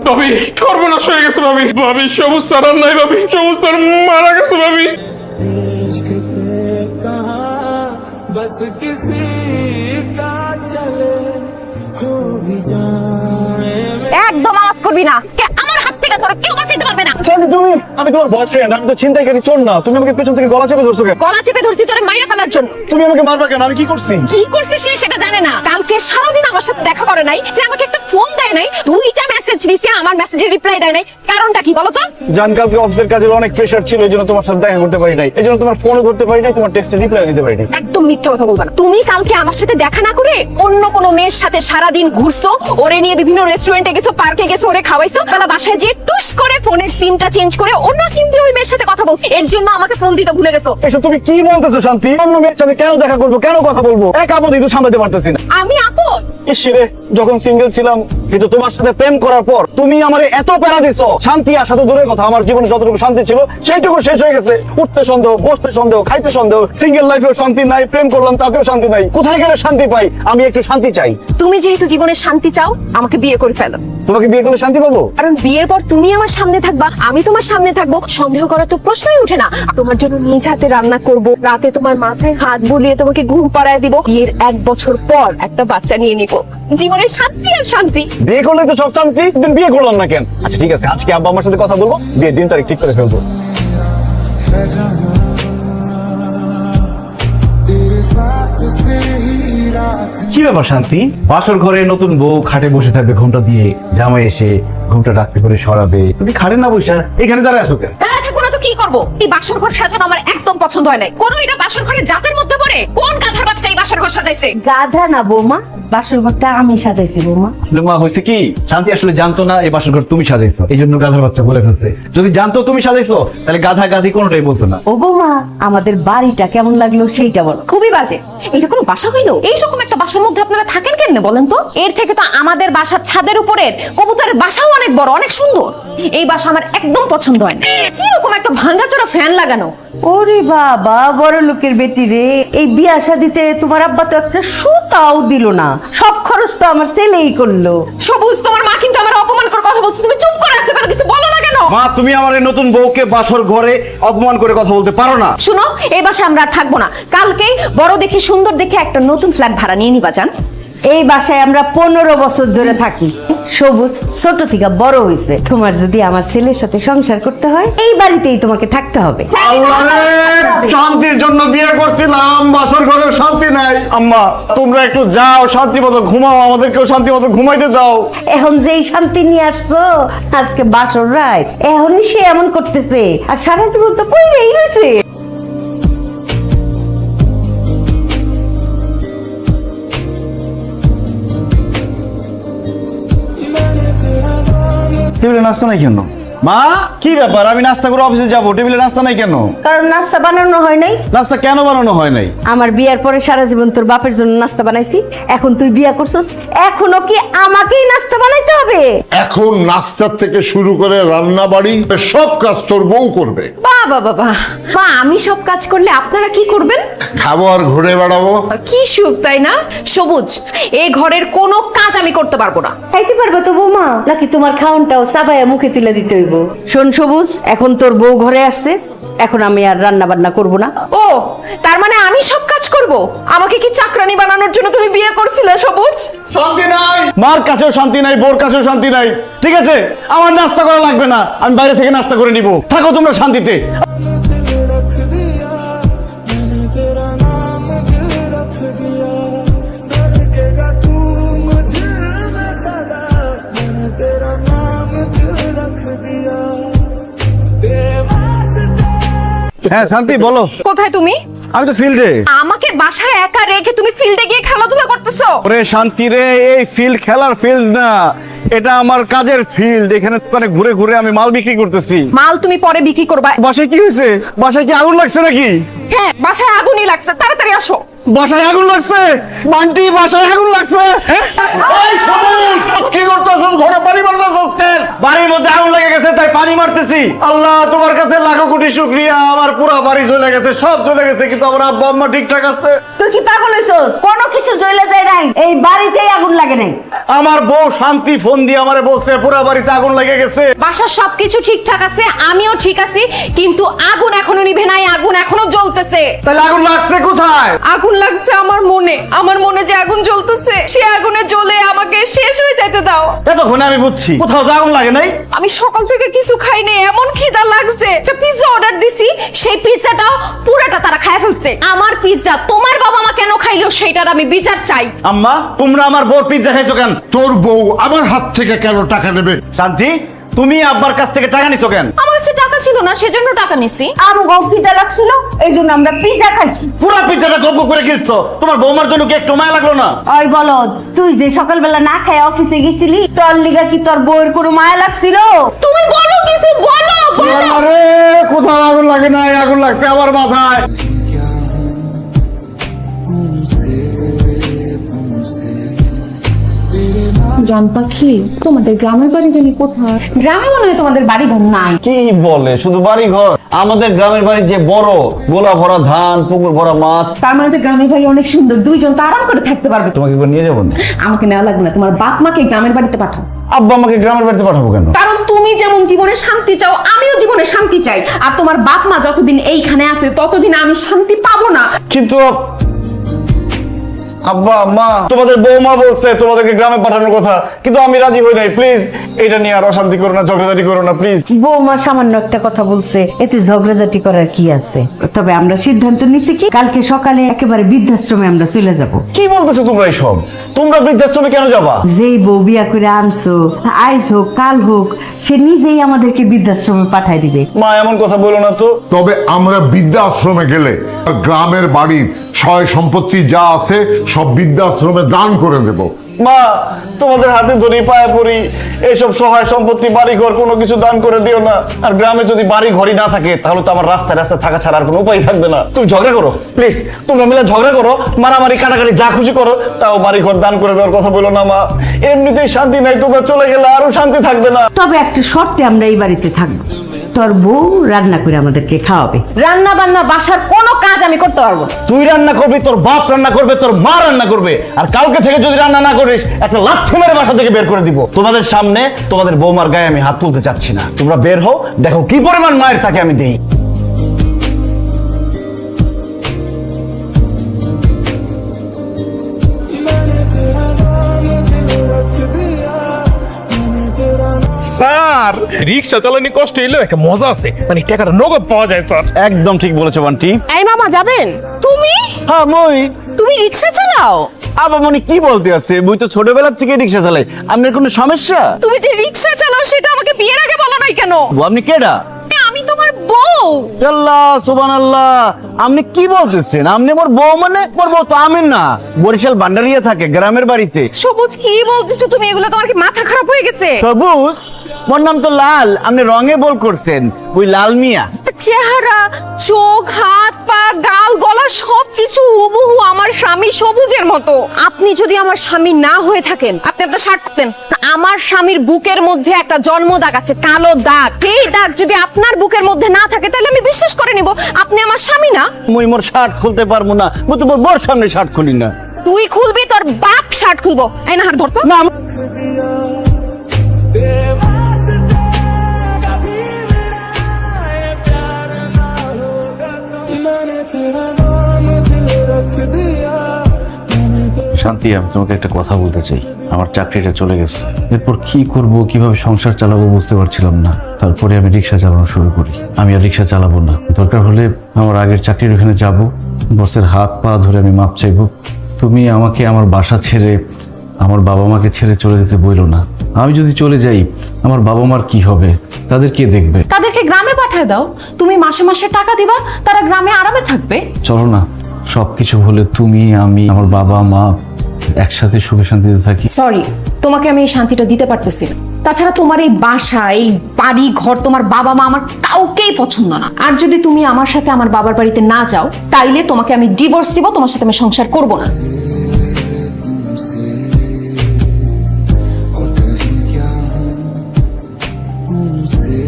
ভাবি সর্বনাশ হয়ে গেছে ভাবি। ভাবি সবুজ স্যার আর নাই ভাবি, সবুজ স্যার মারা গেছে ভাবি। बस किसी का चले हो भी जाए। একদম আওয়াজ করবি না, আমার হাত থেকে তোরা কেউ বাঁচাইতে পারবে না। তুমি, আমি তোমার বয়ফ্রেন্ড, আমি তো ছিনতাইকারী চোর না। তুমি আমাকে পেছন থেকে গলা চেপে ধরছো কেন? গলা চেপে ধরছি তোরে মাইরা ফেলার জন্য। তুমি আমাকে মারবা কেন? আমি কি করছি? কি করছিস সে সেটা জানে না। কালকে সারাদিন আমার সাথে দেখা করে নাই, তুই আমাকে একটা ফোন দেয় নাই, দুইটা মেসেজ দিছে, আমার মেসেজের রিপ্লাই দেয় নাই। কারণটা কি বলো তো? জান, কালকে অফিসের কাজের অনেক প্রেশার ছিল, এই জন্য তোমার সাথে দেখা করতে পারি নাই, এই জন্য তোমার ফোনও করতে পারি নাই, তোমার টেক্সটে রিপ্লাই দিতে পারি নাই। একদম মিথ্যা কথা বলবা না। তুমি কালকে আমার সাথে দেখা না করে অন্য কোনো মেয়ের সাথে সারাদিন ঘুরছো, ওরে নিয়ে বিভিন্ন রেস্টুরেন্টে গেছো, পার্কে গেছো, ওরে খাওয়াইছো, বেলা বাসায় যেয়ে টুস করে ফোনের সিমটা চেঞ্জ করে অন্য সিম দিয়ে ওই মেয়ের সাথে কথা বলছি, এর জন্য আমাকে ফোন দিতে ভুলে গেছো। এসব তুমি কি বলতেছো শান্তি? অন্য মেয়ের সাথে কেন দেখা করবো, কেন কথা বলবো? এক আপদ একটু সামলাতে পারতেছি না। আমি আপদ? ইসরে, যখন সিঙ্গেল ছিলাম, কিন্তু তোমার সাথে প্রেম করার পর তুমি আমারে এত প্যারা দিছো, শান্তি আসা তো দূরের কথা, আমার জীবনে যতটুকু শান্তি ছিল সেইটুকু শেষ হয়ে গেছে। উঠতে সন্দেহ, বসতে সন্দেহ, খাইতে সন্দেহ, সিঙ্গেল লাইফেও শান্তি নাই, প্রেম করলাম তাতেও শান্তি নাই। কোথায় গেলে শান্তি পাই? আমি একটু শান্তি চাই। তুমি যেহেতু জীবনে শান্তি চাও, আমাকে বিয়ে করে ফেলো। তোমাকে বিয়ে করলে শান্তি পাবো? কারণ বিয়ের পর তুমি আমার সামনে থাকবা, আমি তোমার সামনে থাকবো, সন্দেহ করার তো প্রশ্নই উঠে না। তোমার জন্য নিজ হাতে রান্না করব, রাতে তোমার মাথায় হাত বুলিয়ে তোমাকে ঘুম পাড়ায় দিব, বিয়ের 1 বছর পর একটা বাচ্চা নিয়ে নিব। জীবনে শান্তি আর শান্তি। বিয়ে করলে তো সব শান্তি, কিন্তু বিয়ে করলাম না কেন? আচ্ছা ঠিক আছে, আজকে আব্বা আমার সাথে কথা বলবো, বিয়ের দিন তারিখ ঠিক করে ফেলবো। কি ব্যাপার শান্তি? বাসর ঘরে নতুন বউ খাটে বসে থাকবে ঘুমটা দিয়ে, জামাই এসে ঘুমটা ডাকতে করে সরাবে, তুমি খাটে না বসে এখানে দাঁড়ায় আছো কেন? দাঁড়া থাকবো না তো কি করবো? এই বাসর ঘর সাজানো আমার একদম পছন্দ হয় নাই। কোন এটা বাসর ঘরের জাতের মধ্যে পড়ে? কোন গাধার বাচ্চা এই বাসর ঘর সাজাইছে? গাধা না বৌমা, বাসর ঘরটা আমি সাজাইছি বৌমা। মা হয়েছে কি, শান্তি আসলে জানতো না এই বাসর ঘর তুমি সাজাইছো, এই জন্য গাধার বাচ্চা বলে ফেলছে। যদি জানতো তুমি সাজাইছো, তাহলে গাধা গাধি কোনোটাই বলতো না। ও বৌমা, আমাদের বাড়িটা কেমন লাগলো সেইটা বলো। খুবই বাজে। এটা কোনো বাসা হইলো? এইরকম একটা বাসার মধ্যে আপনারা থাকেন কেমনে বলেন তো? এর থেকে তো আমাদের বাসার ছাদের উপরের কবুতরের বাসাও অনেক বড়, অনেক সুন্দর। এই বাসা আমার একদম পছন্দ হয় না। এরকম একটা ভাঙাচোরা ফ্যান লাগানো। ওরে বাবা, বড় লোকের বেটি রে, এই বিয়া শাদিতে তোমার আব্বা তো একটা সুতাও দিল না, সব খরচ তো আমার ছেলেই করলো। সবুজ, তোমার মা কিন্তু আমার অপমান করে কথা বলছে, তুমি চুপ করে আছো কেন? কিছু বলো না কেন? মা, তুমি আমার এই নতুন বউকে বাসর ঘরে অপমান করে কথা বলতে পারো না। শুনো, এই বাসায় আমরা আর থাকবো না। কালকেই বড় দেখে সুন্দর দেখে একটা নতুন ফ্ল্যাট ভাড়া নিয়ে নিবা জান। এই বাসায় আমরা 15 বছর ধরে থাকি। সবুজ ছোট থেকে বড় হয়েছে, তোমার যদি আমার ছেলের সাথে সংসার করতে হয়, এই বাড়িতেই তোমাকে থাকতে হবে। আল্লাহ রে, শান্তির জন্য বিয়ে করছিলাম, বাসর ঘরে শান্তি নাই। আম্মা, তোমরা একটু যাও, শান্তি মতো ঘুমাও, আমাদেরকেও শান্তি মতো ঘুমাইতে দাও। এখন যেই শান্তি নিয়ে আসছো, আজকে বাসর রাত, এখনই সে এমন করতেছে, আর সারা জীবন তো কইরেই রয়েছে। টেবিলে নাস্তা নাই কেন? মা, কি ব্যাপার? আমি নাস্তা করে অফিসে যাবো, টেবিলে নাস্তা নাই কেন? কারণ নাস্তা বানানো হয় নাই। নাস্তা কেন বানানো হয় নাই? আমার বিয়ার পরে সারা জীবন তোর বাপের জন্য নাস্তা বানাইছি, এখন তুই বিয়া করছস, এখনো কি আমাকেই নাস্তা বানাইতে হবে? এখন নাস্তা থেকে শুরু করে রান্না বাড়ি সব কাজ তোর বউ করবে। বাবা বাবা, মা আমি সব কাজ করলে আপনারা কি করবেন? খাবো আর ঘুরে বেড়াবো। কি সুখ, তাই না? সবুজ, এই ঘরের কোনো কাজ আমি করতে পারবো না। খাইতে পারবে তো বৌমা, নাকি তোমার খাওনটাও চাবাইয়া মুখে তুলে দিতে হইব? শোন সবুজ, এখন তোর বউ ঘরে আসছে, এখন আমি আর রান্না বান্না করব না। ও, তার মানে আমি সব কাজ করব? আমাকে কি চাকরানি বানানোর জন্য তুমি বিয়ে করছিলে সবুজ? শান্তি নাই, মার কাছেও শান্তি নাই, বোর কাছেও শান্তি নাই। ঠিক আছে, আমার নাস্তা করা লাগবে না, আমি বাইরে থেকে নাস্তা করে নিব। থাকো তোমরা শান্তিতে। तेरा नाम दिल रख दिया, धड़केगा तू मुझे में सदा, मैंने तेरा नाम दिल रख दिया, बेवास्ता। হ্যাঁ শান্তি, বলো। কোথায় তুমি? আমি তো ফিল্ডে। আমাকে বাসায় একা রেখে তুমি ফিল্ডে গিয়ে খেলাধুলা করতেছো? ওরে শান্তি রে, এই ফিল্ড খেলার ফিল্ড না, এটা আমার কাজের ফিল্ড। এখানে দোকানে ঘুরে ঘুরে আমি মাল বিক্রি করতেছি। মাল তুমি পরে বিক্রি করবা। বাসায় কি হয়েছে? বাসায় কি আগুন লাগছে নাকি? হ্যাঁ, বাসায় আগুনই লাগছে, তাড়াতাড়ি আসো। বাসায় আগুন লাগছে? বান্টি, বাসায় আগুন লাগছে? এই সবুজ, কি করতেছ? ঘরে পানি মারতেছ কেন? বাড়ির মধ্যে আগুন লেগে গেছে, তাই পানি মারতে পারতেছি। আল্লাহ তোমার কাছে লাখো কোটি শুকরিয়া, আমার পুরো বাড়ি চলে গেছে, সব চলে গেছে, কিন্তু আমার আব্বা আম্মা ঠিকঠাক আছে। তুই কি পাগল হইছস? কোনো কিছু জ্বলে যায় নাই, এই বাড়িতেই আগুন লাগে নাই। আমার বউ শান্তি ফোন দিয়ে আমারে বলছে পুরো বাড়িতে আগুন লেগে গেছে। বাসার সবকিছু ঠিকঠাক আছে, আমিও ঠিক আছি, কিন্তু আগুন এখনো নিভে নাই, আগুন এখনো জ্বলতেছে। তাহলে আগুন লাগছে কোথায়? আগুন লাগছে আমার মনে যে আগুন জ্বলতেছে, সে আগুনে জ্বলে আমাকে শেষ হয়ে যেতে দাও। এতক্ষণে আমি বুঝছি কোথাও তো আগুন লাগে নাই। আমি সকাল থেকে কিছু খাইনি, এমন খিদা লাগছে। একটা পিৎজা অর্ডার দিছি, সেই পিৎজাটাও পুরাটা তারা খায় ফেলছে। আমার পিৎজা তোমার বাবা মা কেন খাইলো সেটার আমি বিচার চাই। আম্মা, তোমরা আমার বউর পিৎজা খাইছো কেন? তোর বউ আমার হাত থেকে কেন টাকা নেবে? শান্তি, তুমি আব্বার কাছ থেকে টাকা নিছো কেন? আমার কাছে টাকা ছিল না, সেজন্য টাকা নিছি। আমগো পিজা লাগছিল, এই জন্য আমরা পিজা খাইছি। পুরো পিৎজাটা গপ করে খেলছো, তোমার বৌমার জন্য কি একটু মায়া লাগলো না? ওই বলদ, তুই যে সকালবেলা না খায় অফিসে গেছিলি, তোর লিগা কি তোর বউয়ের কোনো মায়া লাগছিল? তুমি বলো কিছু, বলো। আরে কোথাও আগুন লাগে নাই, আগুন লাগছে আমার মাথায়। জান পাখি, তোমাদের গ্রামের বাড়ি জানি কোথায়? গ্রামে মনে হয় তোমাদের বাড়ি ঘর নাই। কি বলে, শুধু বাড়ি ঘর? আমাদের গ্রামের বাড়ি যে বড়, গোলা ভরা ধান, পুকুর ভরা মাছ। তার মানে তো গ্রামের বাড়ি অনেক সুন্দর, দুইজন তো আরাম করে থাকতে পারবে। তোমাকে একবার নিয়ে যাবো না? আমাকে নেওয়া লাগবে না, তোমার বাপ মাকে গ্রামের বাড়িতে পাঠাও। আব্বা আমাকে গ্রামের বাড়িতে পাঠাবো কেন? কারণ তুমি যেমন জীবনে শান্তি চাও, আমিও জীবনে শান্তি চাই। আর তোমার বাপ মা যতদিন এইখানে আছে ততদিন আমি শান্তি পাবো না। কিন্তু আব্বা আম্মা, তোমাদের বৌমা বলছে তোমাদেরকে গ্রামে পাঠানোর কথা, কিন্তু আমি রাজি হই নাই। প্লিজ এটা নিয়ে আর অশান্তি করো না, ঝগড়াঝাটি করো না প্লিজ। বৌমা সামান্য একটা কথা বলছে, এতে ঝগড়াঝাটি করার কি আছে? তবে আমরা সিদ্ধান্ত নিছি কি, কালকে সকালে একেবারে বৃদ্ধাশ্রমে আমরা চলে যাব। কি বলতেছো তোমরা এসব? তোমরা বৃদ্ধাশ্রমে কেন যাবা? যেই বউ বিয়া করে আনছো, আইজ হোক কাল হোক, সে নিজেই আমাদেরকে বৃদ্ধাশ্রমে পাঠাই দিবে। মা এমন কথা বলো না তো। তবে আমরা বৃদ্ধাশ্রমে গেলে গ্রামের বাড়ির সয় সম্পত্তি যা আছে সব বৃদ্ধাশ্রমে দান করে দেব। মা, তোমাদের হাতে ধরে পায়ে পড়ি, এইসব সহায় সম্পত্তি বাড়ি ঘর কোনো কিছু দান করে দিও না। আর গ্রামে যদি বাড়ি ঘরই না থাকে, তাহলে তো আমার রাস্তায় রাস্তায় থাকা ছাড়া আর কোনো উপায় থাকবে না। তুমি ঝগড়া করো প্লিজ, তোমরা মিলে ঝগড়া করো, মারামারি কাটাকাটি যা খুশি করো, তাও বাড়ি ঘর দান করে দেওয়ার কথা বলো না মা। এমনিতেই শান্তি নাই, তোমরা চলে গেলে আরো শান্তি থাকবে না। তবে একটা শর্তে আমরা এই বাড়িতে থাকবো, তোর বউ রান্না করে আমাদেরকে খাওয়াবে। রান্না বান্না বাসার কোনো কাজ আমি করতে পারবো না। তুই রান্না করবি, তোর বাপ রান্না করবে, তোর মা রান্না করবে। আর কালকে থেকে যদি রান্না না করিস, একটা লাথি মেরে বাসা থেকে বের করে দিব। তোমাদের সামনে তোমাদের বৌমার গায়ে আমি হাত তুলতে চাচ্ছি না। তোমরা বের হও, দেখো কি পরিমাণ মায়ের তাকে আমি দেই। मैंने तेरा नाम दिल रख दिया, मैंने तेरा नाम স্যার, রিক্সা চালানি কষ্ট এলেও একটা মজা আছে, মানে টাকাটা নগদ পাওয়া যায় স্যার। একদম ঠিক বলেছো বান্টি। এই মামা যাবেন? তুমি হ্যাঁ মই। তুমি রিকশা চালাও? আবার মনে কি বলতে আছে, মুই তো ছোটবেলা থেকে রিক্সা চালাই। আপনার কোনো সমস্যা? তুমি যে রিকশা চালাও সেটা আমাকে বিয়ের আগে বলো নাই কেন? ও, আপনি কেডা? আমি তোমার বউ। আল্লাহ সুবহানাল্লাহ, আপনি কি বলতেছেন? আপনি আমার বউ? মানে আমার বউ তো আমি না, বরিশাল ভান্ডারিয়া থাকে গ্রামের বাড়িতে। সবুজ, কি বলতেছো তুমি এগুলো? তোমার কি মাথা খারাপ হয়ে গেছে? সবুজ? মোর নাম তো লাল, আপনি রঙে বল করছেন। ওই লাল মিয়া। চেহারা, চোখ, হাত, পা, গাল, গলা সবকিছু হুবহু আমার স্বামী সবুজের মতো। আপনি যদি আমার স্বামী না হয়ে থাকেন, আপনি একটা শার্ট করতেন। আমার স্বামীর বুকের মধ্যে একটা জন্ম দাগ আছে, কালো দাগ। এই দাগ যদি আপনার বুকের মধ্যে না থাকে, তাহলে আমি বিশ্বাস করে নিব আপনি আমার স্বামী না। মুই মোর শার্ট খুলতে পারবো না, মুই তো মোর বউর সামনে শার্ট খুলি না। তুই খুলবি, তোর বাপ শার্ট খুলবো। এই না হাত ধরতো না दिया, तेरे वास्ते कभी मेरा ये प्यार ना होगा तो मैंने तेरा नाम दिल रख दिया, मैंने तेरा শান্তি, আমি তোমাকে একটা কথা বলতে চাই। আমার চাকরিটা চলে গেছে, এরপর কি করব, কিভাবে সংসার চালাবো বুঝতে পারছিলাম না। তারপরে আমি রিক্সা চালানো শুরু করি। আমি আর রিক্সা চালাবো না, দরকার হলে আমার আগের চাকরির ওখানে যাব, বসের হাত পা ধরে আমি মাপ চাইবো। তুমি আমাকে আমার বাসা ছেড়ে, আমার বাবা মাকে ছেড়ে চলে যেতে বইলো না। আমি যদি চলে যাই, আমার বাবা মার কি হবে? তাদের কে দেখবে? তাদেরকে গ্রামে পাঠিয়ে দাও। তুমি মাসে মাসে টাকা দিবা, তারা গ্রামে আরামে থাকবে। চলো না, সবকিছু হলে তুমি, আমি, আমার বাবা মা একসাথে সুখে শান্তিতে থাকি। সরি, তোমাকে আমি এই শান্তিটা দিতে পারতেছি না। তাছাড়া তোমার এই বাসা, এই বাড়ি ঘর, তোমার বাবা মা আমার কাউকেই পছন্দ না। আর যদি তুমি আমার সাথে আমার বাবার বাড়িতে না যাও, তাইলে তোমাকে আমি ডিভোর্স দিব, তোমার সাথে আমি সংসার করব না। और कहीं क्या हम तुमसे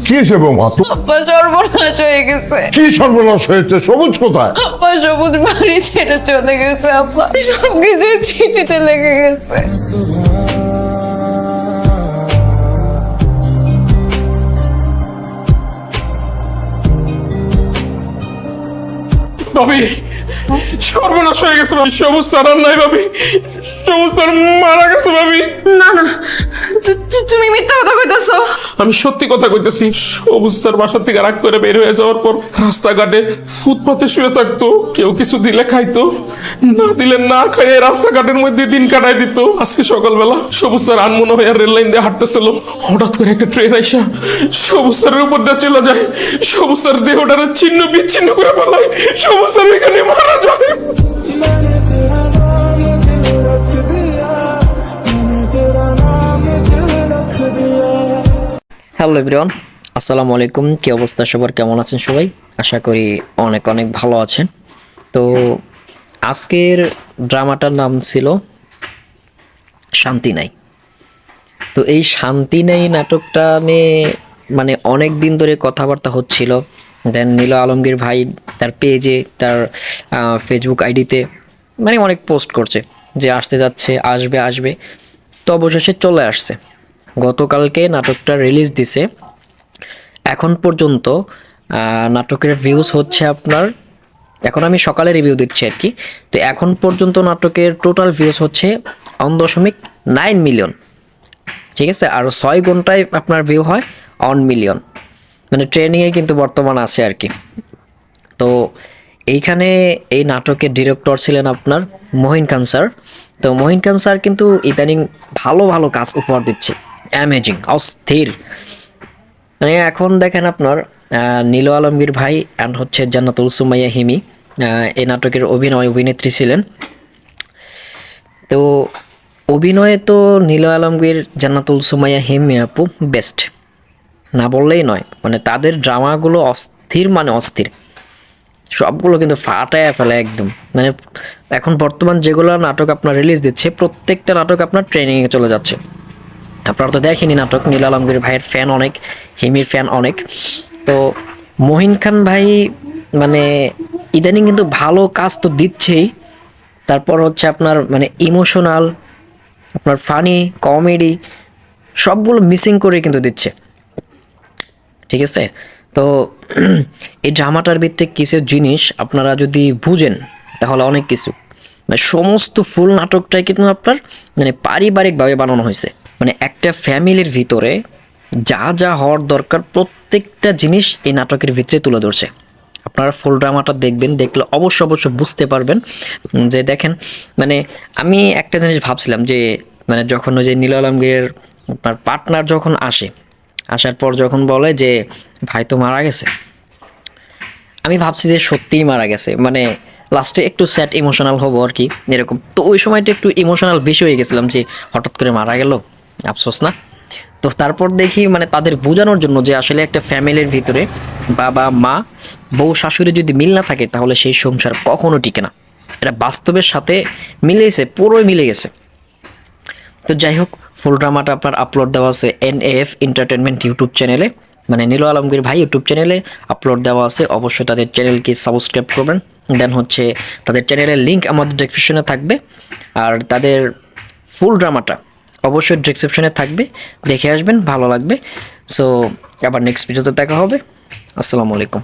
কি হয়েছে বৌমা? আব্বা সর্বনাশ হয়ে গেছে। কি সর্বনাশ হয়েছে? সবুজ কোথায়? আব্বা সবুজ বাড়ি ছেড়ে চলে গেছে। আব্বা সবকিছু চিঠিতে লেগে গেছে। ভাবি সর্বনাশ হয়ে গেছে ভাবি, সবুজ স্যার আর নাই ভাবি, সবুজ স্যার মারা গেছে ভাবি। না না, তুমি মিথ্যা কথা কইতাছো। আমি সত্যি কথা কইতেছি, সবুজ স্যার বাসা থেকে রাগ করে বের হয়ে যাওয়ার পর রাস্তাঘাটে ফুটপাতে শুয়ে থাকতো, কেউ কিছু দিলে খাইতো, না দিলে না খাইয়ে রাস্তাঘাটের মধ্যে দিন কাটাই দিত। আজকে সকালবেলা সবুজ স্যার আনমনে হয়ে রেল লাইন দিয়ে হাঁটতেছিল, হঠাৎ করে একটা ট্রেন আইসা সবুজ স্যারের উপর দিয়ে চলে যায়। সবুজ স্যার দেহটারে ছিন্ন বিচ্ছিন্ন করে ফেলায়, সবুজ স্যার এখানে মারা যায়। मैंने तेरा नाम दिल रख दिया, मैंने तेरा नाम दिल रख दिया। হ্যালো এভরিওয়ান, আসসালামু আলাইকুম। কি অবস্থা সবার, কেমন আছেন সবাই? আশা করি অনেক অনেক ভালো আছেন। তো আজকের ড্রামাটার নাম ছিল শান্তি নাই। তো এই শান্তি নাই নাটকটা নিয়ে মানে অনেক দিন ধরে কথাবার্তা হচ্ছিল। দেন নীল আলমগীর ভাই তার পেজে, তার ফেসবুক আইডিতে মানে অনেক পোস্ট করছে যে আসতে যাচ্ছে, আসবে আসবে। তো অবশেষে চলে আসছে। গতকালকে নাটকটা রিলিজ দিছে। এখন পর্যন্ত নাটকের ভিউজ হচ্ছে আপনার, এখন আমি সকালে রিভিউ দিচ্ছি আর কি। তো এখন পর্যন্ত নাটকের টোটাল ভিউজ হচ্ছে 1.9 মিলিয়ন, ঠিক আছে। আর 6 ঘন্টায় আপনার ভিউ হয় 1 মিলিয়ন, মানে ট্রেনিংয়ে কিন্তু বর্তমান আছে আর কি। তো এইখানে এই নাটকের ডিরেক্টর ছিলেন আপনার মহিন খান স্যার। তো মহিন খান স্যার কিন্তু ইদানিং ভালো ভালো কাজ উপহার দিচ্ছে, অ্যামেজিং, অস্থির। মানে এখন দেখেন আপনার নীল আলমগীর ভাই অ্যান্ড হচ্ছে জান্নাতুল সুমাইয়া হিমি এই নাটকের অভিনেত্রী ছিলেন। তো অভিনয়ে তো নীল আলমগীর, জান্নাতুল সুমাইয়া হিমি আপু বেস্ট, না বললেই নয়। মানে তাদের ড্রামাগুলো অস্থির, মানে অস্থির, সবগুলো কিন্তু ফাটায় ফেলে একদম। মানে এখন বর্তমান যেগুলো নাটক আপনার রিলিজ দিচ্ছে, প্রত্যেকটা নাটক আপনার ট্রেনিংয়ে চলে যাচ্ছে। আপনারা তো দেখেনি নাটক, নীল আলমগীর ভাইয়ের ফ্যান অনেক, হিমির ফ্যান অনেক। তো মহিন খান ভাই মানে ইদানিং কিন্তু ভালো কাজ তো দিচ্ছেই, তারপর হচ্ছে আপনার মানে ইমোশনাল, আপনার ফানি, কমেডি সবগুলো মিসিং করে কিন্তু দিচ্ছে, ঠিক আছে। তো এই ড্রামাটার ভিত্তিতে কিছু জিনিস আপনারা যদি বুঝেন তাহলে অনেক কিছু, মানে সমস্ত ফুল নাটকটাই কিন্তু আপনার মানে পারিবারিকভাবে বানানো হয়েছে। মানে একটা ফ্যামিলির ভিতরে যা যা হওয়ার দরকার প্রত্যেকটা জিনিস এই নাটকের ভিতরে তুলে ধরছে। আপনারা ফুল ড্রামাটা দেখবেন, দেখলে অবশ্যই বুঝতে পারবেন। যে দেখেন মানে আমি একটা জিনিস ভাবছিলাম যে মানে যখন ওই যে নীল আলমগীরের আপনার পার্টনার যখন আসার পর যখন বলে যে ভাই তো মারা গেছে, আমি ভাবছি যে সত্যিই মারা গেছে, মানে লাস্টে একটু স্যাড ইমোশনাল হবো আর কি এরকম। তো ওই সময়টা একটু ইমোশনাল বেশি হয়ে গেছিলাম যে হঠাৎ করে মারা গেল, আফসোস না। তো তারপর দেখি মানে তাদের বোঝানোর জন্য যে আসলে একটা ফ্যামিলির ভিতরে বাবা মা বউ শাশুড়ি যদি মিল না থাকে তাহলে সেই সংসার কখনো টিকে না। এটা বাস্তবের সাথে মিলেছে, পুরোই মিলে গেছে। তো যাই হোক, ফুল ড্রামাটা আপনার আপলোড দেওয়া আছে NAF এন্টারটেনমেন্ট ইউটিউব চ্যানেলে, মানে নীল আলমগীর ভাই ইউটিউব চ্যানেলে আপলোড দেওয়া আছে। অবশ্যই তাদের চ্যানেলকে সাবস্ক্রাইব করবেন। দেন হচ্ছে তাদের চ্যানেলের লিঙ্ক আমাদের ডেসক্রিপশনে থাকবে, আর তাদের ফুল ড্রামাটা অবশ্যই ডেসক্রিপশনে থাকবে, দেখে আসবেন, ভালো লাগবে। সো আবার নেক্সট ভিডিওতে দেখা হবে। আসসালামু আলাইকুম।